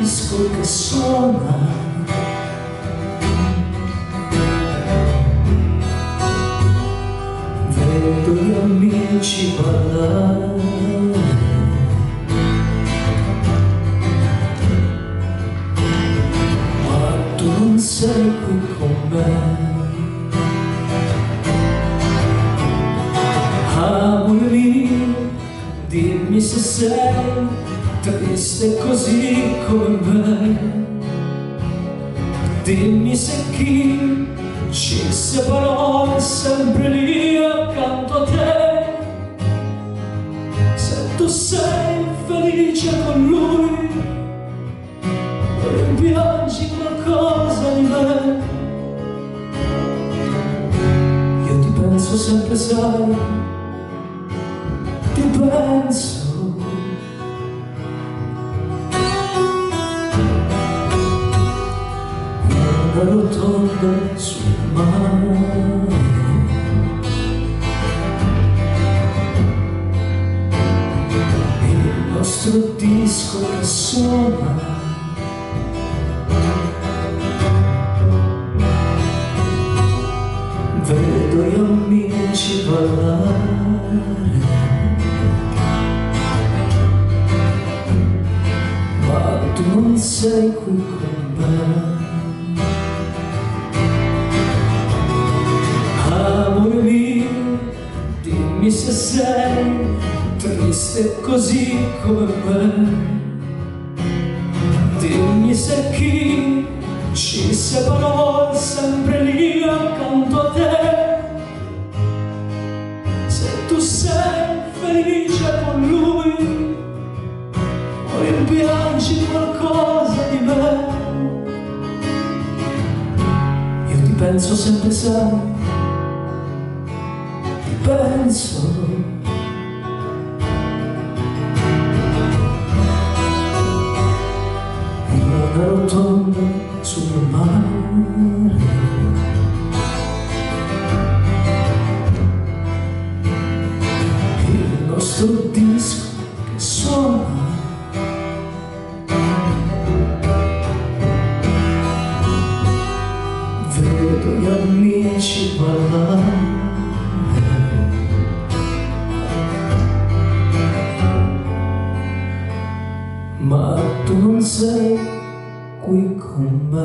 disco che suona. Vedo gli amici parlare, ma tu non sei qui con me. Amore, dimmi se sei triste così come me. Dimmi se chi ci separò è sempre lì accanto a te. Se tu sei felice con lui o rimpiangi qualcosa di me. Io ti penso sempre, sai, ti penso. Una rotonda sul mare, il nostro disco che suona. Vedo gli amici parlare, ma tu non sei qui con me. Amore mio, dimmi se sei triste così come me. Dimmi se chi ci separò è sempre lì accanto a te. Se tu sei felice con lui o rimpiangi qualcosa di me. Io ti penso sempre, sai, ti penso. Una rotonda sul mare, il nostro disco che suona. Vedo gli amici parlare, ma tu non sei qui con me.